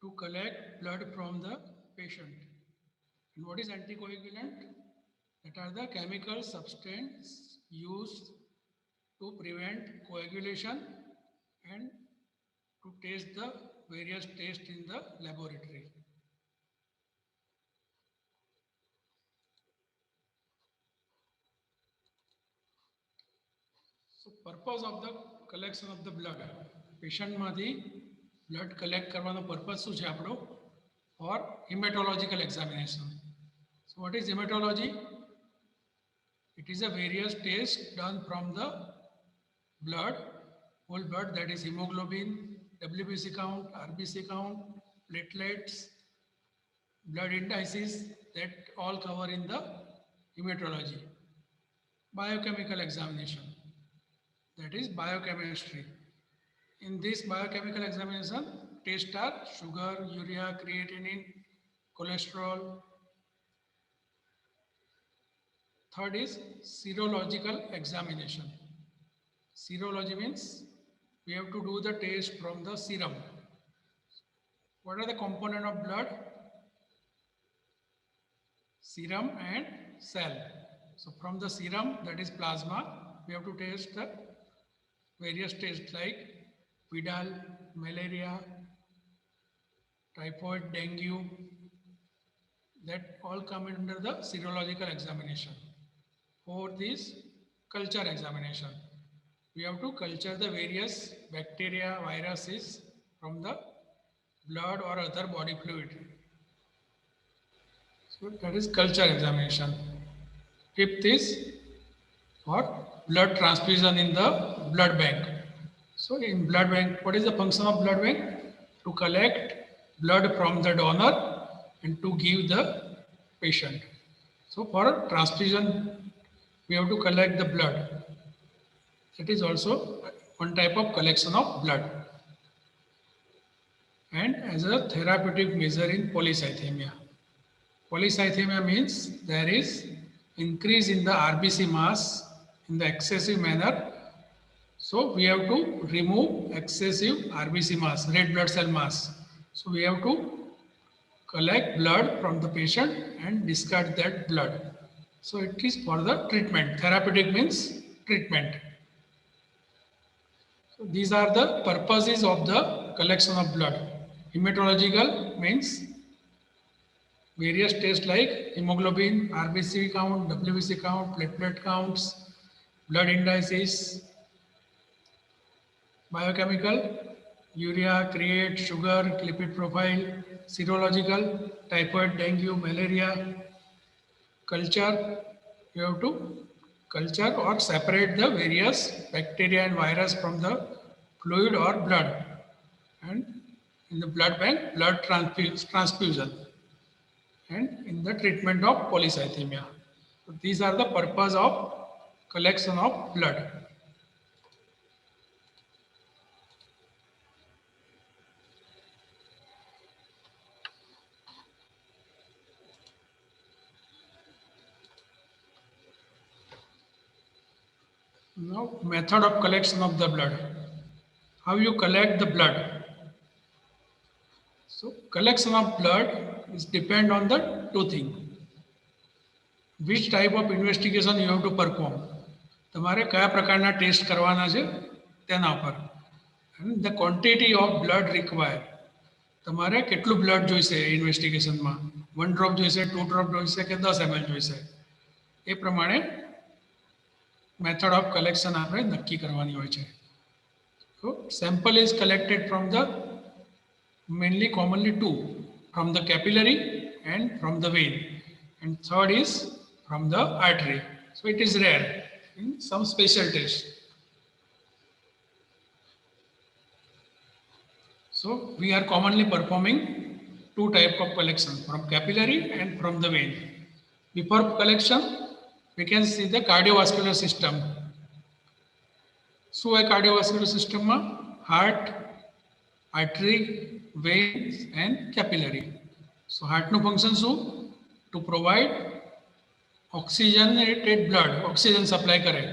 to collect blood from the patient. And what is anticoagulant? That are the chemical substance used to prevent coagulation and to test the various tests in the laboratory. So purpose of the collection of the blood. Patient માંથી blood collect કરવાનો purpose શું છે આપણો? For hematological examination. So what is hematology? It is a various test done from the blood, whole blood, that is hemoglobin, WBC count, RBC count, platelets, blood indices, that all cover in the hematology. Biochemical examination, that is biochemistry. In this biochemical examination, tests are sugar, urea, creatinine, cholesterol. Third is serological examination. Serology means we have to do the test from the serum. What are the components of blood? Serum and cell. So from the serum, that is plasma, we have to test the various tests like Vidal, malaria, typhoid, dengue, that all come under the serological examination. Fourth is culture examination. We have to culture the various bacteria, viruses from the blood or other body fluid. So that is culture examination. Fifth is for blood transfusion in the blood bank. So in blood bank, what is the function of blood bank? To collect blood from the donor and to give the patient. So for transfusion, we have to collect the blood. That is also one type of collection of blood. And as a therapeutic measure in polycythemia. Polycythemia means there is increase in the RBC mass in the excessive manner. So we have to remove excessive RBC mass, red blood cell mass. So we have to collect blood from the patient and discard that blood. So it is for the treatment. Therapeutic means treatment. So these are the purposes of the collection of blood. Hematological means various tests like hemoglobin, RBC count, WBC count, platelet counts, blood indices. Biochemical, urea, create, sugar, lipid profile. Serological, typhoid, dengue, malaria. Culture, you have to culture or separate the various bacteria and virus from the fluid or blood. And in the blood bank, blood transfusion. And in the treatment of polycythemia. So these are the purpose of collection of blood. Now, method of collection of the blood. How you collect the blood? So, collection of blood is depend on the two things. Which type of investigation you have to perform? તમારે કયા પ્રકારના test કરવાના છે તેના પર. And the quantity of blood required. તમારે કેટલું blood જોઈશે ઇન્વેસ્ટિગેશનમાં? 1 ડ્રોપ જોઈશે, 2 ડ્રોપ જોઈશે કે 10 ml જોઈશે? એ પ્રમાણે method of collection આપણે નક્કી કરવાની હોય છે. So sample is collected from the mainly commonly two, from the capillary and from the vein, and third is from the artery. So it is rare in some special test. So we are commonly performing two type of collection, from capillary and from the vein. Before collection, we can see the cardiovascular system. So a cardiovascular system માં heart, artery, veins and capillary. So heart no function શું? To provide oxygenated blood, oxygen supply करे.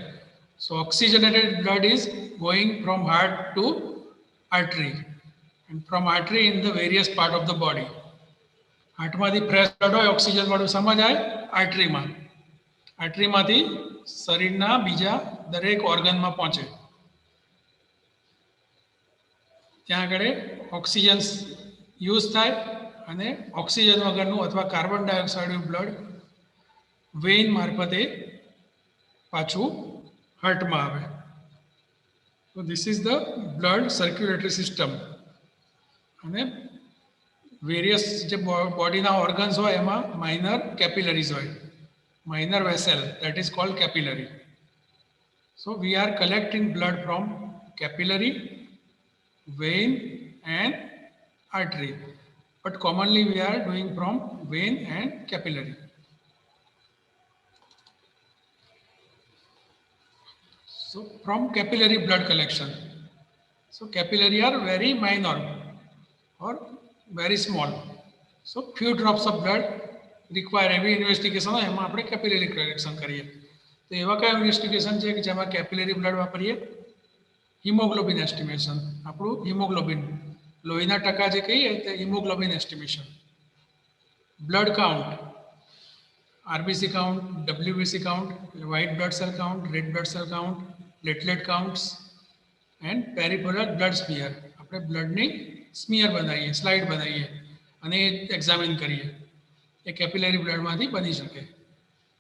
So oxygenated blood is going from heart to artery, and from artery in the various part of the body. હાર્ટમાંથી fresh blood હોય oxygen વાળું સમજ જાય આર્ટરીમાં. આર્ટરીમાંથી શરીરના બીજા દરેક ઓર્ગનમાં પહોંચે. ત્યાં આગળ ઓક્સિજન યુઝ થાય અને ઓક્સિજન વગરનું અથવા કાર્બન ડાયોક્સાઇડનું બ્લડ વેઇન મારફતે પાછું હાર્ટમાં આવે. So this is the blood circulatory system. અને વેરિયસ જે બોડીના ઓર્ગન્સ હોય એમાં માઇનર કેપિલરીઝ હોય, minor vessel, that is called capillary. So we are collecting blood from capillary, vein and artery, but commonly we are doing from vein and capillary. So from capillary blood collection, so capillary are very minor or very small, so few drops of blood require every investigation હોય એમાં આપણે capillary collection કરીએ. તો એવા કયા investigation છે કે જેમાં કેપિલરી બ્લડ વાપરીએ? હિમોગ્લોબિન એસ્ટિમેશન, આપણું હિમોગ્લોબિન લોહીના ટકા જે કહીએ તે haemoglobin estimation. Blood count, RBC count, WBC count, white blood cell count, red blood cell count, platelet counts and peripheral blood smear. આપણે બ્લડની સ્મિયર બનાવીએ, સ્લાઇડ બનાવીએ અને એક્ઝામિન કરીએ. એ કેપિલરી બ્લડમાંથી બની શકે.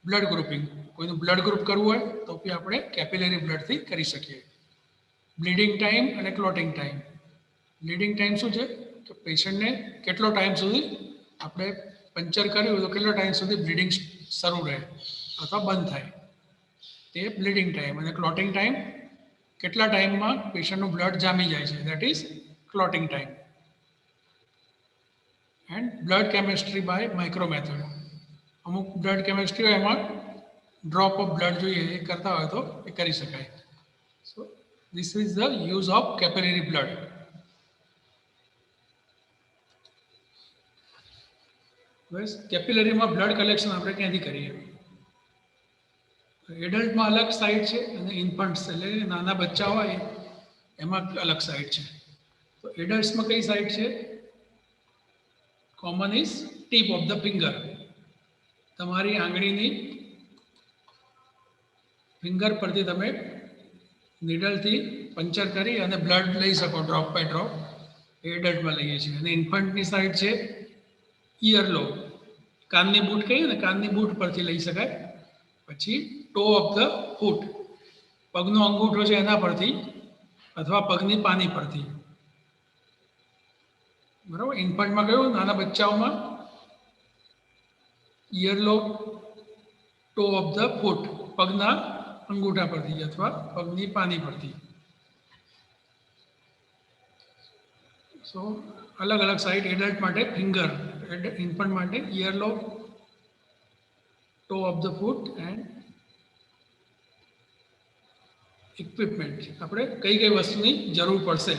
બ્લડ ગ્રુપિંગ, કોઈનું બ્લડ ગ્રુપ કરવું હોય તો બી આપણે કેપિલરી બ્લડથી કરી શકીએ. બ્લીડિંગ ટાઈમ અને ક્લોટિંગ ટાઈમ. બ્લીડિંગ ટાઈમ શું છે કે પેશન્ટને કેટલો ટાઈમ સુધી આપણે પંચર કર્યું તો કેટલો ટાઈમ સુધી બ્લીડિંગ શરૂ રહે અથવા બંધ થાય, તે બ્લીડિંગ ટાઈમ. અને ક્લોટિંગ ટાઈમ, કેટલા ટાઈમમાં પેશન્ટનું બ્લડ જામી જાય છે, that is clotting time. And blood chemistry by micro method. અમુક બ્લડ કેમિસ્ટ્રી હોય એમાં ડ્રોપ ઓફ બ્લડ જોઈએ એ કરતા હોય તો એ કરી શકાય. So this is the use of capillary blood. બસ કેપિલરીમાં બ્લડ કલેક્શન આપણે ક્યાંથી કરીએ? એડલ્ટમાં અલગ સાઇટ છે અને ઇન્ફન્ટ્સ એટલે નાના બચ્ચા હોય એમાં અલગ સાઇટ છે. તો એડલ્ટ્સમાં કઈ સાઇટ છે? Common is tip of the finger. તમારી આંગળીની ફિંગર પરથી તમે નીડલથી પંચર કરી અને બ્લડ લઈ શકો ડ્રોપ બાય ડ્રોપ. એડલ્ટમાં લઈએ છીએ. અને ઇન્ફન્ટની સાઇડ છે ઇયરલોબ, કાનની બૂટ કહીએ ને, કાનની બૂટ પરથી લઈ શકાય. પછી ટો ઓફ ધ ફૂટ, પગનો અંગૂઠો છે એના પરથી અથવા પગની પાની પરથી. બરાબર. ઇન્ફન્ટમાં કયું? નાના બચ્ચાઓમાં ઇયરલોબ, ટો ઓફ ધ ફૂટ, પગના અંગૂઠા પરથી અથવા પગની પાની પરથી. સો અલગ અલગ સાઇડ. એડલ્ટ માટે ફિંગર, ઇન્ફન્ટ માટે earlobe, toe of the foot and equipment. આપણે કઈ કઈ વસ્તુની જરૂર પડશે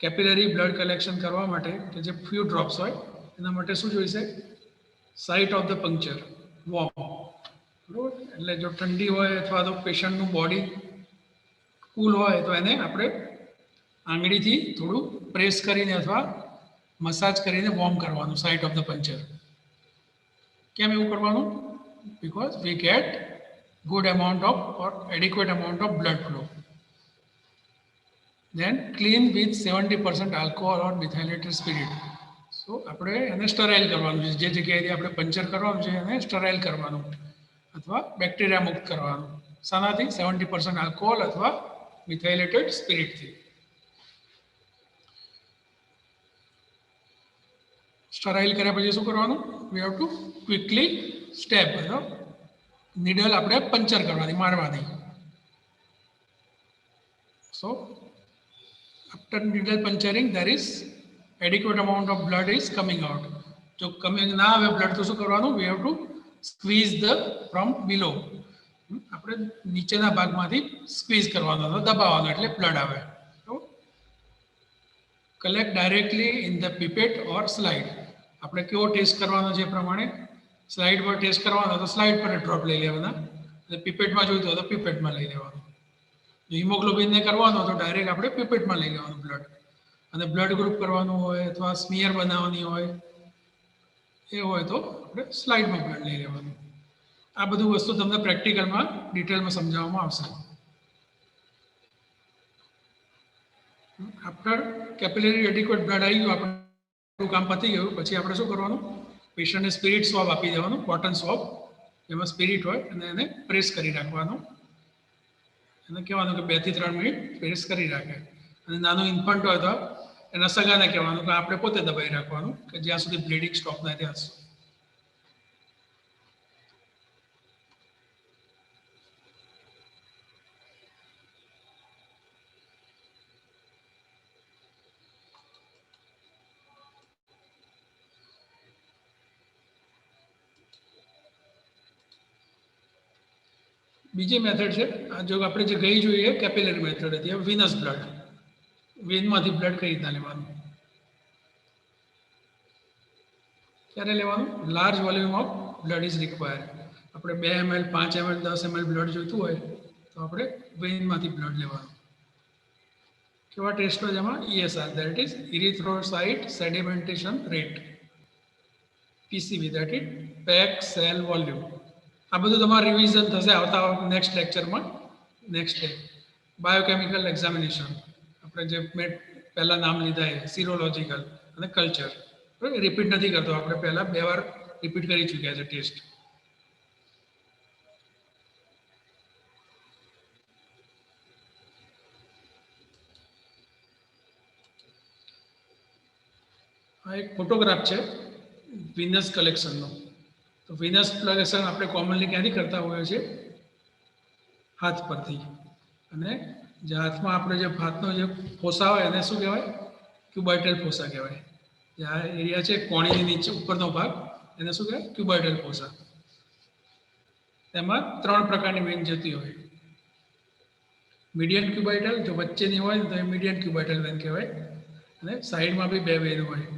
કેપિલરી બ્લડ કલેક્શન કરવા માટે કે જે ફ્યુ ડ્રોપ્સ હોય એના માટે? શું જોઈશે? Site of the puncture, warm. બરાબર. એટલે જો ઠંડી હોય અથવા તો પેશન્ટનું બોડી કૂલ હોય તો એને આપણે આંગળીથી થોડું પ્રેસ કરીને અથવા મસાજ કરીને વોર્મ કરવાનું, સાઇટ ઓફ ધ પંક્ચર. કેમ એવું કરવાનું? Because we get good amount of or adequate amount of blood flow. Then clean with 70% alcohol or methylated spirit. So આપણે એને સ્ટરાઇલ કરવાનું છે. જે જગ્યાએથી આપણે પંચર કરવાનું છે એને સ્ટરાઇલ કરવાનું અથવા બેક્ટેરિયા મુક્ત કરવાનું. શાનાથી? 70% આલ્કોહોલ અથવા મિથાઇલેટેડ સ્પિરિટથી. સ્ટરાઇલ કર્યા પછી શું કરવાનું? We have to quickly step, needle આપણે પંચર કરવાની, મારવાની. So after needle puncturing there is adequate amount of blood is coming out. જો કમિંગ ના આવે બ્લડ તો શું કરવાનું? We have to squeeze the from below. આપણે નીચેના ભાગમાંથી સ્ક્વીઝ કરવાનો હતો, દબાવવાનો, એટલે બ્લડ આવે. Collect directly in the pipette or slide. આપણે કેવો ટેસ્ટ કરવાનો છે એ પ્રમાણે સ્લાઇડ પર ટેસ્ટ કરવાનો તો સ્લાઇડ પર ડ્રોપ લઈ લેવાના, અને પીપેટમાં જોઈતો હોય તો પીપેટમાં લઈ લેવાનું. હિમોગ્લોબિનને કરવાનો તો ડાયરેક્ટ આપણે પીપેટમાં લઈ લેવાનું બ્લડ. અને બ્લડ ગ્રુપ કરવાનું હોય અથવા સ્મિયર બનાવવાની હોય એ હોય તો આપણે સ્લાઇડમાં બ્લડ લઈ લેવાનું. આ બધું વસ્તુ તમને પ્રેક્ટિકલમાં ડિટેલમાં સમજાવવામાં આવશે. આફ્ટર કેપિલરી એડિક્વેટ બ્લડ આવી ગયું, આપણું કામ પતી ગયું, પછી આપણે શું કરવાનું? પેશન્ટને સ્પિરિટ સ્વાબ આપી દેવાનું, કોટન સ્વાબ, એમાં સ્પિરિટ હોય અને એને પ્રેસ કરી રાખવાનું. એને કહેવાનું કે 2 થી 3 મિનિટ પ્રેસ કરી રાખે. અને નાનું ઇન્ફન્ટ હોય તો એના સગાને કહેવાનું કે આપણે પોતે દબાઈ રાખવાનું કે જ્યાં સુધી બ્લીડિંગ સ્ટોપ થાય ત્યાં સુધી. બીજી મેથડ છે, જો આપણે જે ગઈ જોઈએ કેપિલરી મેથડ હતી, વિનસ બ્લડ, વેનમાંથી બ્લડ કઈ રીતના લેવાનું, ક્યારે લેવાનું? Large volume of blood is required. આપણે 2 ml 5 ml 10 ml બ્લડ જોઈતું હોય તો આપણે વેનમાંથી બ્લડ લેવાનું. કેવા ટેસ્ટ હોય એમાં? ESR, that is erythrocyte sedimentation rate, PCV, that is pack cell volume. આ બધું તમારું રિવિઝન થશે આવતા નેક્સ્ટ લેક્ચરમાં. નેક્સ્ટ ડે બાયોકેમિકલ એક્ઝામિનેશન, આપણે જે મેં પહેલાં નામ લીધા એ સિરોલોજીકલ અને કલ્ચર, રિપીટ નથી કરતો, આપણે પહેલાં 2 વાર રિપીટ કરી ચૂક્યા છે ટેસ્ટ. આ એક ફોટોગ્રાફ છે વિનસ કલેક્શનનો. તો વિનસ કલેક્શન આપણે કોમનલી ક્યાંથી કરતા હોઈએ છીએ? હાથ પરથી. અને જે હાથમાં આપણે જે હાથનો જે ફોસા હોય એને શું કહેવાય? ક્યુબાઇટલ ફોસા કહેવાય. જે આ એરિયા છે કોણીની નીચે ઉપરનો ભાગ, એને શું કહેવાય? ક્યુબાઇટલ ફોસા. તેમાં 3 પ્રકારની વેન જતી હોય. મીડિયન ક્યુબાઇટલ, જો વચ્ચેની હોય તો એ મીડિયન ક્યુબાઇટલ વેન કહેવાય. અને સાઈડમાં બી 2 વેન હોય.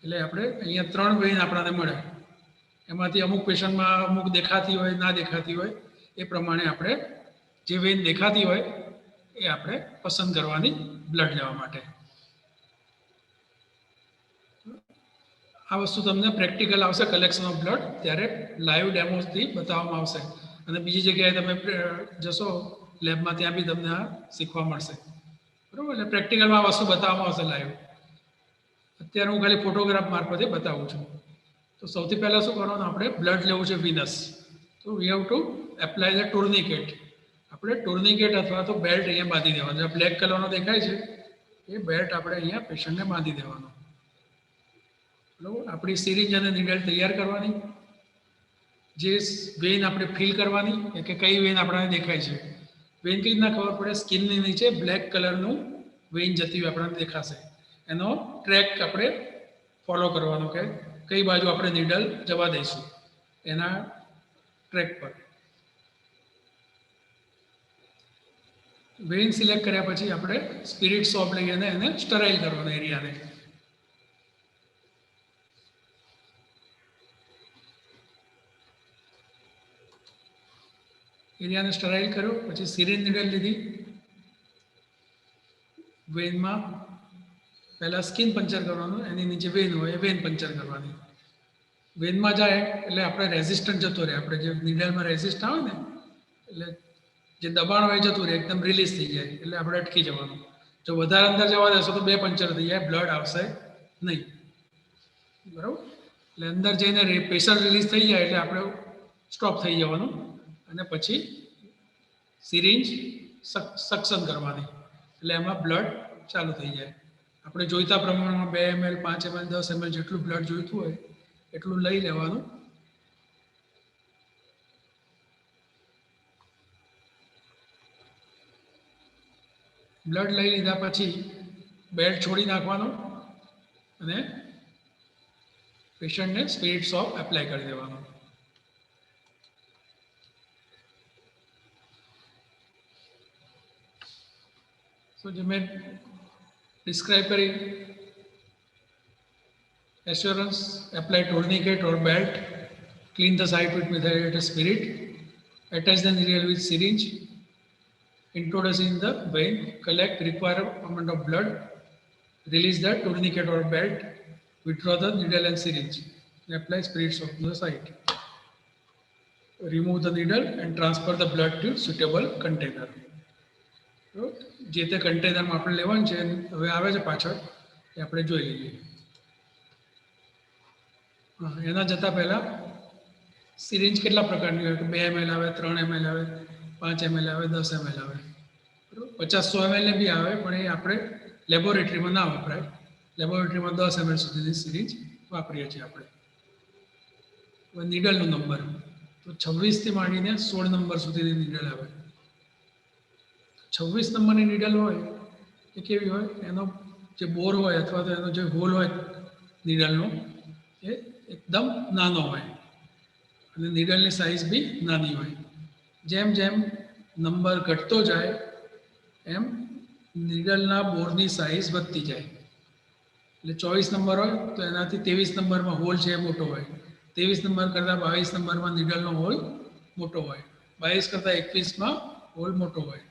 એટલે આપણે અહીંયા 3 વેન આપણને મળે. એમાંથી અમુક પેશન્ટમાં અમુક દેખાતી હોય, ના દેખાતી હોય, એ પ્રમાણે આપણે જે વેન દેખાતી હોય એ આપણે પસંદ કરવાની બ્લડ લેવા માટે. આ વસ્તુ તમને પ્રેક્ટિકલ આવશે કલેક્શન ઓફ બ્લડ, ત્યારે લાઈવ ડેમોથી બતાવવામાં આવશે. અને બીજી જગ્યાએ તમે જશો લેબમાં, ત્યાં બી તમને આ શીખવા મળશે. બરાબર? એટલે પ્રેક્ટિકલમાં આ વસ્તુ બતાવવામાં આવશે લાઈવ. અત્યારે હું ખાલી ફોટોગ્રાફ મારફતે બતાવું છું. તો સૌથી પહેલાં શું કરવાનું? આપણે બ્લડ લેવું છે વિનસ. તો we have to apply the tourniquet. આપણે ટુર્નિકેટ અથવા તો બેલ્ટ અહીંયા બાંધી દેવાનો. જે બ્લેક કલરનો દેખાય છે એ બેલ્ટ આપણે અહીંયા પેશન્ટને બાંધી દેવાનો. બરાબર? આપણી સિરિંજ અને નીડલ તૈયાર કરવાની, જે વેન આપણે ફીલ કરવાની કે કઈ વેન આપણને દેખાય છે. વેન કઈ રીતના ખબર પડે? સ્કિનની નીચે બ્લેક કલરનું વેન જતી હોય આપણને દેખાશે. એનો ટ્રેક આપણે ફોલો કરવાનો કે કઈ બાજુ આપણે નીડલ જવા દઈશું એના ટ્રેક પર. વેન સિલેક્ટ કર્યા પછી આપણે સ્પિરિટ સોપ લઈને એને સ્ટરાઇલ કરવાનો એરિયાને. એરિયાને સ્ટરાઇલ કર્યો પછી સિરિંજ નીડલ લીધી. વેનમાં પહેલાં સ્કિન પંચર કરવાનું, એની નીચે વેન હોય એ વેન પંચર કરવાની. વેનમાં જાય એટલે આપણે રેઝિસ્ટન્ટ જતો રહે. આપણે જે નીડલમાં રેઝિસ્ટ આવે ને, એટલે જે દબાણ હોય જતું રહે, એકદમ રિલીઝ થઈ જાય, એટલે આપણે અટકી જવાનું. જો વધારે અંદર જવા દેશો તો 2 પંચર થઈ જાય, બ્લડ આવશે નહીં. બરાબર? એટલે અંદર જઈને પ્રેશર રિલીઝ થઈ જાય એટલે આપણે સ્ટોપ થઈ જવાનું. અને પછી સિરિંજ સક્શન કરવાની, એટલે એમાં બ્લડ ચાલુ થઈ જાય. આપણે જોઈતા પ્રમાણમાં 2 ml 5 ml 10 ml જેટલું બ્લડ જોઈતું હોય એટલું લઈ લેવાનું. બ્લડ લઈ લીધા પછી બેલ્ટ છોડી નાખવાનો અને પેશન્ટને સ્પિરિટ સોપ એપ્લાય કરી દેવાનો. So જે મેં ડિસ્ક્રાઇબ કરી, assurance, apply tourniquet or belt, clean the site with methylated spirit, attach the needle with syringe, introduce in the vein, collect required amount of blood, Release the tourniquet or belt. Withdraw the needle and syringe. Apply spirits of the site. Remove the needle and transfer the blood to suitable container. જે તે કન્ટેનરમાં આપણે લેવાનું છે હવે આવે છે પાછળ એ આપણે જોઈ લઈએ. એના જતાં પહેલાં સિરિંજ કેટલા પ્રકારની હોય કે 2 ml આવે, 3 ml આવે, 5 ml આવે, 10 ml આવે, બરાબર. 50-100 ml બી આવે પણ એ આપણે લેબોરેટરીમાં ના વપરાય. લેબોરેટરીમાં 10 ml સુધીની સિરિંજ વાપરીએ છીએ આપણે. નીડલનો નંબર તો 26થી માંડીને 16 નંબર સુધીની નીડલ આવે. 26 નંબરની નીડલ હોય એ કેવી હોય, એનો જે બોર હોય અથવા તો એનો જે હોલ હોય નીડલનો એ એકદમ નાનો હોય અને નીડલની સાઇઝ બી નાની હોય. જેમ જેમ નંબર ઘટતો જાય એમ નીડલના બોરની સાઇઝ વધતી જાય. એટલે 24 નંબર હોય તો એનાથી 23 નંબરમાં હોલ છે એ મોટો હોય, 23 નંબર કરતાં 22 નંબરમાં નીડલનો હોલ મોટો હોય, 22 કરતાં 21માં હોલ મોટો હોય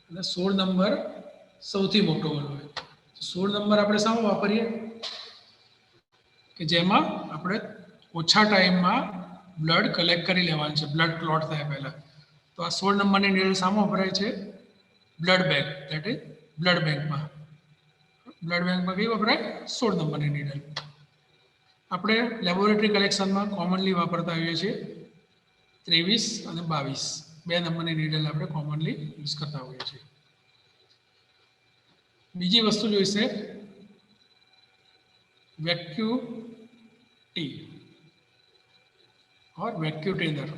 અને 16 નંબર સૌથી મોટો હોલ હોય. 16 નંબર આપણે શામાં વાપરીએ કે જેમાં આપણે ઓછા ટાઈમમાં બ્લડ કલેક્ટ કરી લેવાનું છે, બ્લડ ક્લોટ થાય પહેલાં. તો આ 16 નંબરની નીડલ શામાં વપરાય છે? Blood bank, that is blood બેંકમાં. બ્લડ બેંકમાં કઈ વપરાય? 16 નંબરની નીડલ. આપણે લેબોરેટરી કલેક્શનમાં કોમનલી વાપરતા હોઈએ છીએ 23 અને 22, 2 નંબરની નીડલ આપણે કોમનલી યુઝ કરતા હોઈએ છીએ. બીજી વસ્તુ જોઈશે વેક્યુટી ઓર વેક્યુટેનર.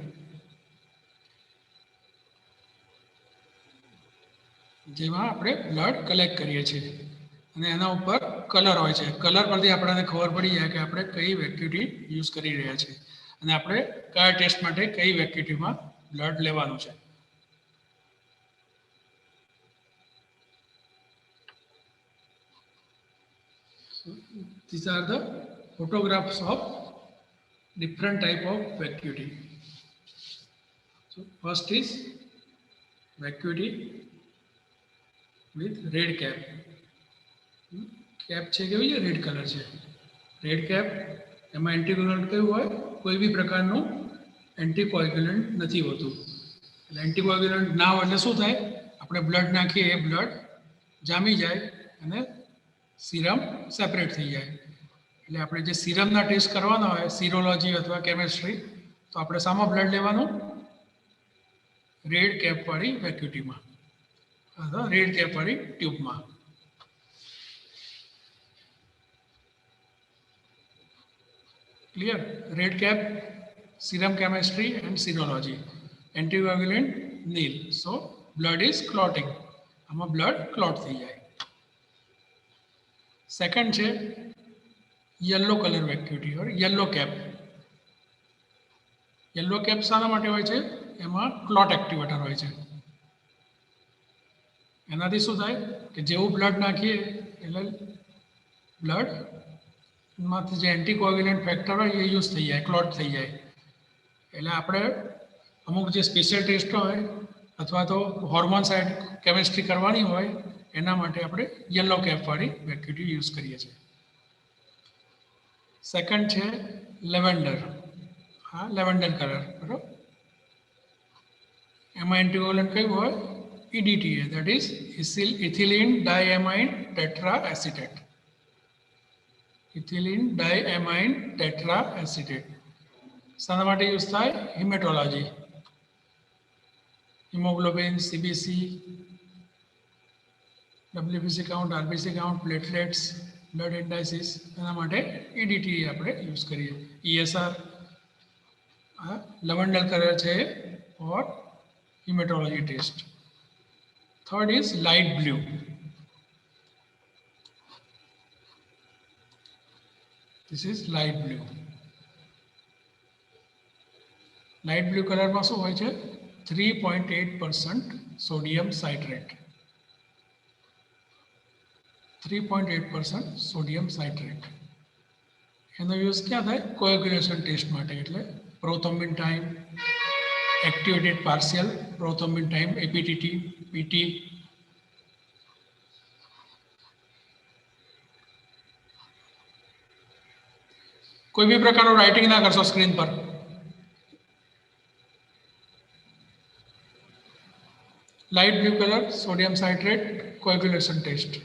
જેમાં આપણે બ્લડ કલેક્ટ કરીએ છીએ અને એના ઉપર કલર હોય છે. કલર પરથી આપણને ખબર પડી જાય કે આપણે કઈ વેક્યુટી યુઝ કરી રહ્યા છીએ અને આપણે કયા ટેસ્ટ માટે કઈ વેક્યુટીમાં બ્લડ લેવાનું છે. These are the photographs of different type of vacuity. So first is vacuity with red cap. Cap છે કેવી છે? રેડ કલર છે. રેડ કેપ એમાં એન્ટીકોગ્યુલન્ટ કયું હોય? કોઈ બી પ્રકારનું એન્ટીકોગ્યુલન્ટ નથી હોતું. એટલે એન્ટીકોગ્યુલન્ટ ના હોય એટલે શું થાય? આપણે બ્લડ નાખીએ એ બ્લડ જામી જાય અને સિરમ સેપરેટ થઈ જાય. એટલે આપણે જે સિરમના ટેસ્ટ કરવાના હોય સિરોલોજી અથવા કેમેસ્ટ્રી, તો આપણે શામાં બ્લડ લેવાનું? રેડ કેપવાળી વેક્યુટીમાં અથવા red કેપવાળી ટ્યુબમાં. Clear? Red cap, serum chemistry and serology. Anticoagulant nil. So blood is clotting. આમાં blood clot થઈ જાય. સેકન્ડ છે યલો કલર વેક્યુટી ઓર યલો કેપ. યલો કેપ શાના માટે હોય છે? એમાં ક્લોટ એક્ટિવેટર હોય છે. એનાથી શું થાય કે જેવું બ્લડ નાખીએ એટલે બ્લડ માંથી જે એન્ટીકોગ્યુલન્ટ ફેક્ટર હોય એ યુઝ થઈ જાય, ક્લોટ થઈ જાય. એટલે આપણે અમુક જે સ્પેશિયલ ટેસ્ટ હોય અથવા તો હોર્મોન સાઇડ કેમેસ્ટ્રી કરવાની હોય એના માટે આપણે યલો કેપવાળી વેક્યુટી યુઝ કરીએ છીએ. સેકન્ડ છે લેવેન્ડર. હા, લેવેન્ડર કલર, બરાબર. એમાં એન્ટીકોગ્યુલન્ટ કયું હોય? EDTA, that is ethylene diamine tetraacetate. Ethylene diamine tetraacetate. શાના માટે યુઝ થાય? Haematology, haemoglobin, CBC, WBC count, RBC કાઉન્ટ, પ્લેટલેટ્સ, બ્લડ ઇન્ડાઇસિસ, એના માટે EDTA આપણે યુઝ કરીએ. ESR આ લેવેન્ડર કલર છે for haematology test. Third is light blue. This is light blue. Light blue કલરમાં શું હોય છે? 3.8% સોડિયમ સાઇટ્રેટ. 3.8% sodium citrate. એનો યુઝ ક્યાં થાય? કોએગ્યુલેશન ટેસ્ટ માટે. એટલે prothrombin time, activated partial prothrombin time, APTT, PT. कोई भी प्रकारનું રાઇટિંગ ના કરશો સ્ક્રીન પર. Light blue colour sodium citrate coagulation test.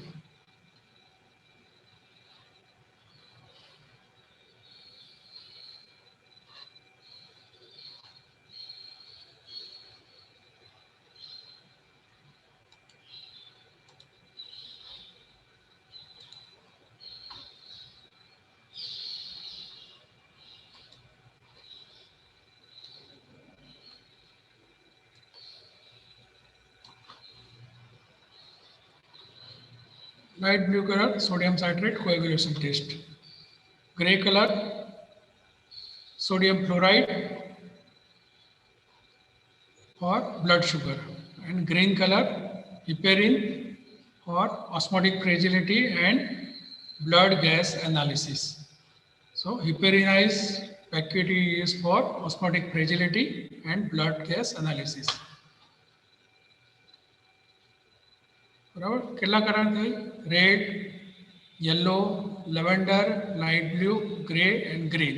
Light blue color sodium citrate coagulation test. Gray color sodium fluoride for blood sugar, and green color heparin for osmotic fragility and blood gas analysis. So heparinized vacuity is for osmotic fragility and blood gas analysis. बराबर કેટલા colour થઈ? Red, yellow, lavender, light blue, gray and green.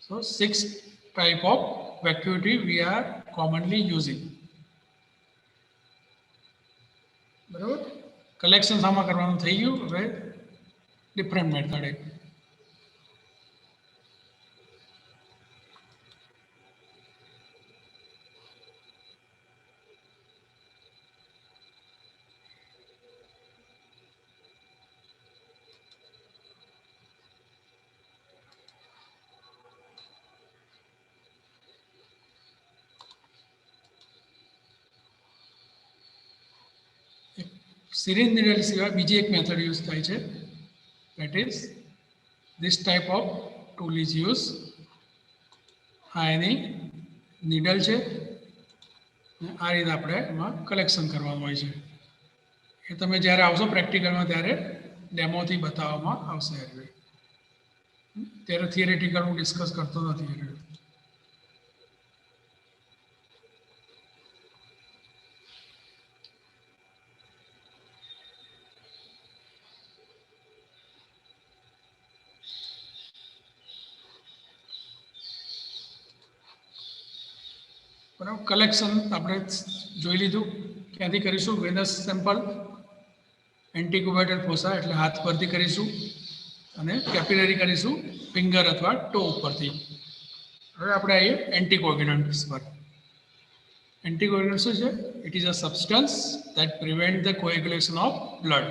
So 6 type of vacuity we are commonly using. બરાબર collection સામા કરવાનું થઈ ગયું. હવે different method એક સિરિંજ નીડલ સિવાય બીજી એક મેથડ યુઝ થાય છે. That is this type of tool is use. આ એની નીડલ છે. આ રીતે આપણે એમાં કલેક્શન કરવાનું હોય છે. એ તમે જ્યારે આવશો પ્રેક્ટિકલમાં ત્યારે ડેમોથી બતાવવામાં આવશે. ત્યારે થિયરેટિકલ હું ડિસ્કસ કરતો નથી. બરાબર કલેક્શન આપણે જોઈ લીધું. ક્યાંથી કરીશું? વેનસ સેમ્પલ, એન્ટીક્યુબેટેડ ફોસા એટલે હાથ પરથી કરીશું, અને કેપિલરી કરીશું ફિંગર અથવા ટો ઉપરથી. હવે આપણે આવીએ એન્ટીકોગ્યુલન્ટ્સ પર. એન્ટીકોગ્યુલન્ટ શું છે? It is a substance that prevent the coagulation of blood.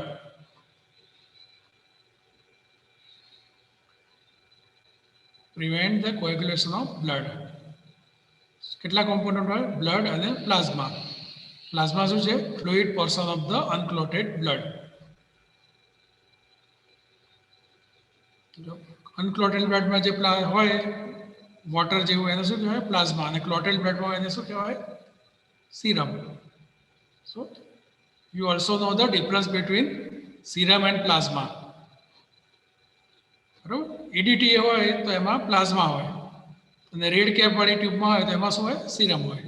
Prevent the coagulation of blood. કેટલા કોમ્પોનન્ટ હોય? બ્લડ અને પ્લાઝમા. પ્લાઝમા શું છે? Fluid portion of the unclotted blood. Unclotted બ્લડમાં જે હોય વોટર જેવું એને શું કહેવાય? પ્લાઝમા. અને ક્લોટેડ બ્લડમાં એને શું કહેવાય? Serum. So you also know the difference between serum and plasma. બરાબર EDTA હોય તો એમાં પ્લાઝમા હોય, અને રેડ કેપ વાળી ટ્યુબમાં હોય તો એમાં શું હોય? સીરમ હોય.